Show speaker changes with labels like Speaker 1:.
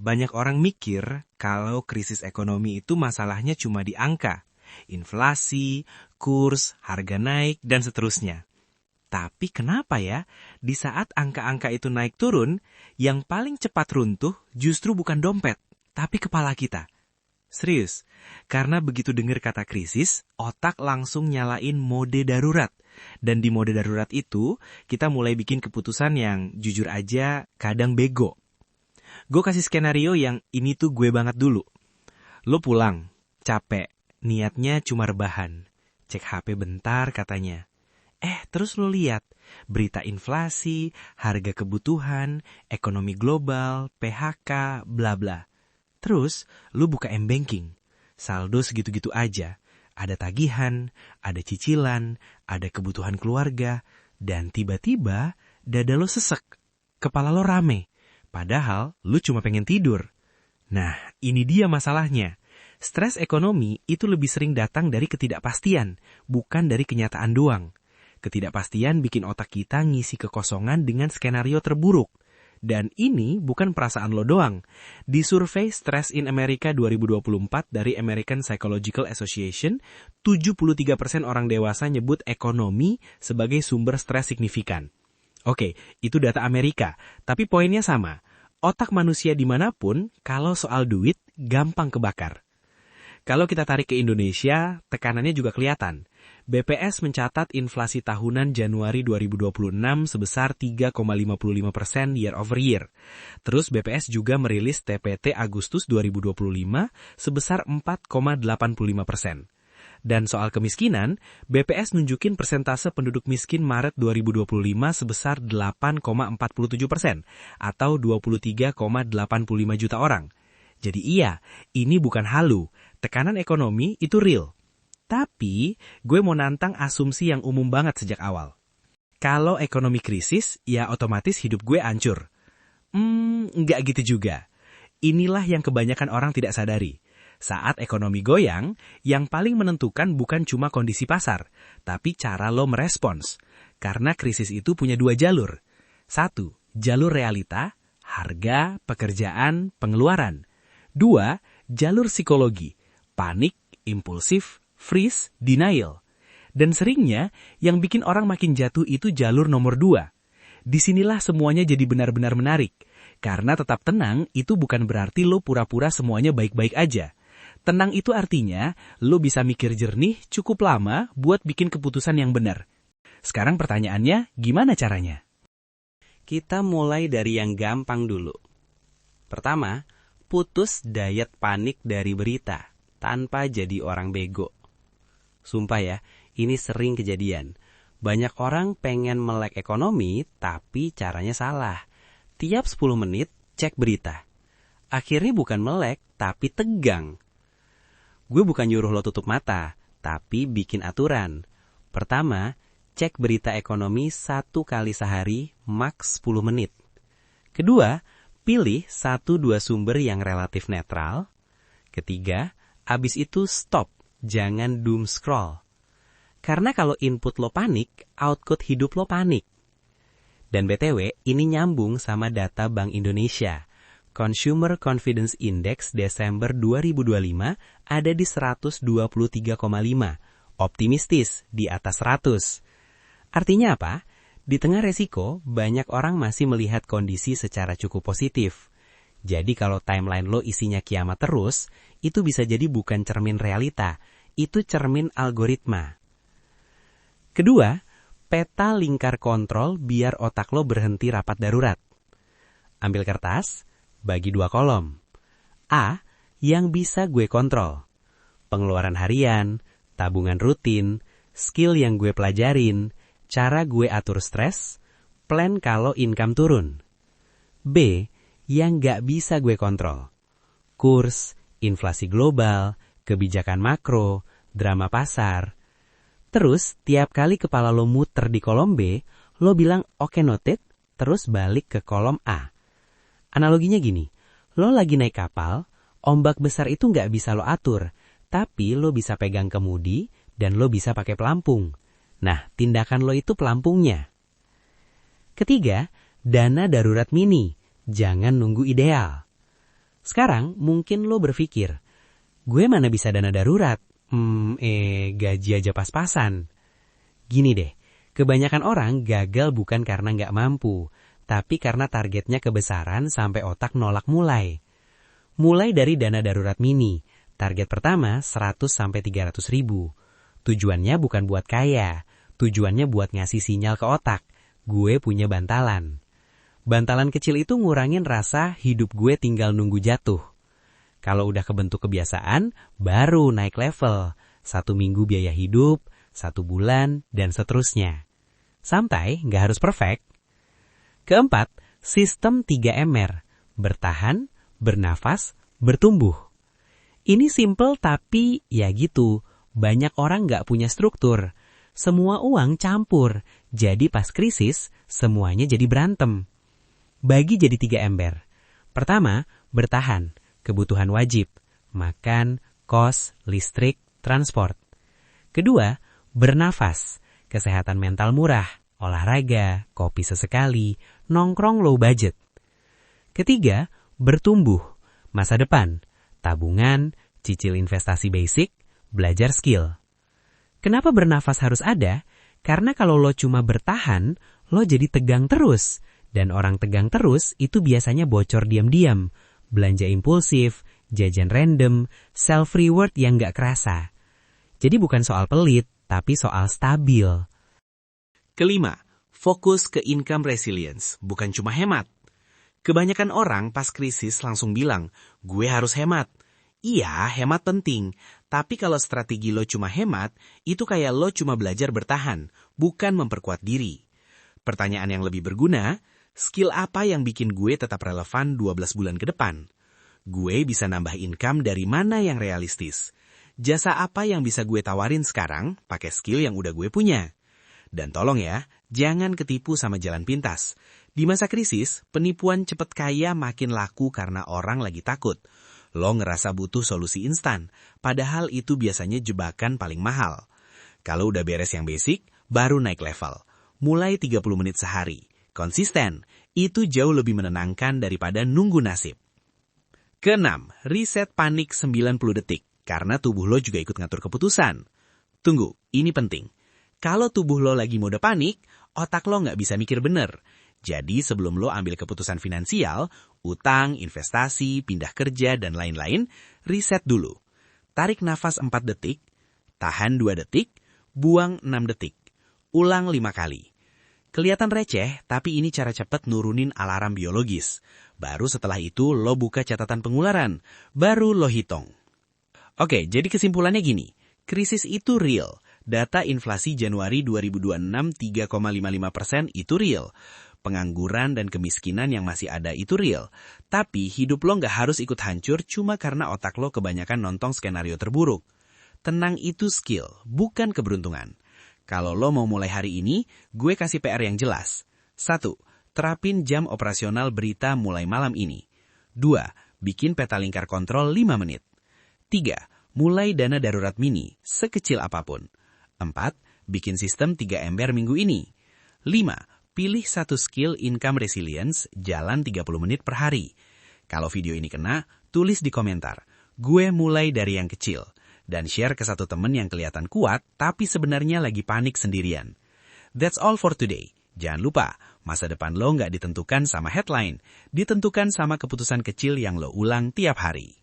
Speaker 1: banyak orang mikir kalau krisis ekonomi itu masalahnya cuma di angka. Inflasi, kurs, harga naik, dan seterusnya. Tapi kenapa ya, di saat angka-angka itu naik turun, yang paling cepat runtuh justru bukan dompet, tapi kepala kita. Serius, karena begitu dengar kata krisis, otak langsung nyalain mode darurat. Dan di mode darurat itu, kita mulai bikin keputusan yang jujur aja kadang bego. Gue kasih skenario yang ini tuh gue banget dulu. Lo pulang, capek, niatnya cuma rebahan. Cek HP bentar katanya. Terus lo lihat, berita inflasi, harga kebutuhan, ekonomi global, PHK, bla bla. Terus, lo buka M-Banking. Saldo segitu-gitu aja. Ada tagihan, ada cicilan, ada kebutuhan keluarga, dan tiba-tiba dada lo sesek. Kepala lo rame. Padahal lo cuma pengen tidur. Nah, ini dia masalahnya. Stres ekonomi itu lebih sering datang dari ketidakpastian, bukan dari kenyataan doang. Ketidakpastian bikin otak kita ngisi kekosongan dengan skenario terburuk. Dan ini bukan perasaan lo doang. Di survei Stress in America 2024 dari American Psychological Association, 73% orang dewasa nyebut ekonomi sebagai sumber stres signifikan. Oke, itu data Amerika, tapi poinnya sama. Otak manusia dimanapun, kalau soal duit, gampang kebakar. Kalau kita tarik ke Indonesia, tekanannya juga kelihatan. BPS mencatat inflasi tahunan Januari 2026 sebesar 3,55% year over year. Terus BPS juga merilis TPT Agustus 2025 sebesar 4,85%. Dan soal kemiskinan, BPS nunjukin persentase penduduk miskin Maret 2025 sebesar 8,47% atau 23,85 juta orang. Jadi iya, ini bukan halu. Tekanan ekonomi itu real. Tapi, gue mau nantang asumsi yang umum banget sejak awal. Kalau ekonomi krisis, ya otomatis hidup gue hancur. Nggak gitu juga. Inilah yang kebanyakan orang tidak sadari. Saat ekonomi goyang, yang paling menentukan bukan cuma kondisi pasar, tapi cara lo merespons. Karena krisis itu punya dua jalur. 1, jalur realita, harga, pekerjaan, pengeluaran. 2, jalur psikologi, panik, impulsif, freeze, denial. Dan seringnya, yang bikin orang makin jatuh itu jalur nomor 2. Disinilah semuanya jadi benar-benar menarik. Karena tetap tenang itu bukan berarti lo pura-pura semuanya baik-baik aja. Tenang itu artinya, lo bisa mikir jernih cukup lama buat bikin keputusan yang benar. Sekarang pertanyaannya, gimana caranya? Kita mulai dari yang gampang dulu. Pertama, putus diet panik dari berita, tanpa jadi orang bego. Sumpah ya, ini sering kejadian. Banyak orang pengen melek ekonomi, tapi caranya salah. Tiap 10 menit, cek berita. Akhirnya bukan melek, tapi tegang. Gue bukan nyuruh lo tutup mata, tapi bikin aturan. Pertama, cek berita ekonomi 1 kali sehari, maks 10 menit. Kedua, pilih 1-2 sumber yang relatif netral. Ketiga, abis itu stop, jangan doom scroll. Karena kalau input lo panik, output hidup lo panik. Dan BTW, ini nyambung sama data Bank Indonesia. Consumer Confidence Index Desember 2025 ada di 123,5. Optimistis, di atas 100. Artinya apa? Di tengah resiko, banyak orang masih melihat kondisi secara cukup positif. Jadi kalau timeline lo isinya kiamat terus, itu bisa jadi bukan cermin realita, itu cermin algoritma. Kedua, peta lingkar kontrol biar otak lo berhenti rapat darurat. Ambil kertas, bagi 2 kolom. A, yang bisa gue kontrol. Pengeluaran harian, tabungan rutin, skill yang gue pelajarin, cara gue atur stres, plan kalau income turun. B, yang gak bisa gue kontrol. Kurs, inflasi global, kebijakan makro, drama pasar. Terus, tiap kali kepala lo muter di kolom B, lo bilang oke noted, terus balik ke kolom A. Analoginya gini, lo lagi naik kapal, ombak besar itu gak bisa lo atur, tapi lo bisa pegang kemudi dan lo bisa pakai pelampung. Nah, tindakan lo itu pelampungnya. Ketiga, dana darurat mini, jangan nunggu ideal.
Speaker 2: Sekarang mungkin lo berpikir, gue mana bisa dana darurat? Gaji aja pas-pasan. Gini deh, kebanyakan orang gagal bukan karena nggak mampu, tapi karena targetnya kebesaran sampai otak nolak mulai. Mulai dari dana darurat mini, target pertama 100-300 ribu. Tujuannya bukan buat kaya, tujuannya buat ngasih sinyal ke otak, gue punya bantalan. Bantalan kecil itu ngurangin rasa hidup gue tinggal nunggu jatuh. Kalau udah kebentuk kebiasaan, baru naik level. 1 minggu biaya hidup, 1 bulan, dan seterusnya. Santai, nggak harus perfect. Keempat, sistem 3MR. Bertahan, bernafas, bertumbuh. Ini simple tapi ya gitu. Banyak orang nggak punya struktur. Semua uang campur. Jadi pas krisis, semuanya jadi berantem. Bagi jadi 3 ember. Pertama, bertahan. Kebutuhan wajib. Makan, kos, listrik, transport. Kedua, bernafas. Kesehatan mental murah. Olahraga, kopi sesekali, nongkrong low budget. Ketiga, bertumbuh. Masa depan. Tabungan, cicil investasi basic, belajar skill. Kenapa bernafas harus ada? Karena kalau lo cuma bertahan, lo jadi tegang terus. Dan orang tegang terus itu biasanya bocor diam-diam. Belanja impulsif, jajan random, self-reward yang gak kerasa. Jadi bukan soal pelit, tapi soal stabil.
Speaker 1: Kelima, fokus ke income resilience, bukan cuma hemat. Kebanyakan orang pas krisis langsung bilang, gue harus hemat. Iya, hemat penting. Tapi kalau strategi lo cuma hemat, itu kayak lo cuma belajar bertahan, bukan memperkuat diri. Pertanyaan yang lebih berguna, skill apa yang bikin gue tetap relevan 12 bulan ke depan? Gue bisa nambah income dari mana yang realistis? Jasa apa yang bisa gue tawarin sekarang pakai skill yang udah gue punya? Dan tolong ya, jangan ketipu sama jalan pintas. Di masa krisis, penipuan cepet kaya makin laku karena orang lagi takut. Lo ngerasa butuh solusi instan, padahal itu biasanya jebakan paling mahal. Kalau udah beres yang basic, baru naik level. Mulai 30 menit sehari. Konsisten, itu jauh lebih menenangkan daripada nunggu nasib. Keenam, reset panik 90 detik, karena tubuh lo juga ikut ngatur keputusan. Tunggu, ini penting. Kalau tubuh lo lagi mode panik, otak lo nggak bisa mikir bener. Jadi sebelum lo ambil keputusan finansial, utang, investasi, pindah kerja, dan lain-lain, reset dulu. Tarik nafas 4 detik, tahan 2 detik, buang 6 detik. Ulang 5 kali. Kelihatan receh, tapi ini cara cepat nurunin alarm biologis. Baru setelah itu lo buka catatan pengeluaran, baru lo hitung. Oke, jadi kesimpulannya gini. Krisis itu real. Data inflasi Januari 2026 3,55% itu real. Pengangguran dan kemiskinan yang masih ada itu real. Tapi hidup lo nggak harus ikut hancur cuma karena otak lo kebanyakan nonton skenario terburuk. Tenang itu skill, bukan keberuntungan. Kalau lo mau mulai hari ini, gue kasih PR yang jelas. 1. Terapin jam operasional berita mulai malam ini. 2. Bikin peta lingkar kontrol 5 menit. 3. Mulai dana darurat mini, sekecil apapun. 4. Bikin sistem 3 ember minggu ini. 5. Pilih 1 skill income resilience, jalan 30 menit per hari. Kalau video ini kena, tulis di komentar. Gue mulai dari yang kecil. Dan share ke 1 temen yang kelihatan kuat, tapi sebenarnya lagi panik sendirian. That's all for today. Jangan lupa, masa depan lo nggak ditentukan sama headline, ditentukan sama keputusan kecil yang lo ulang tiap hari.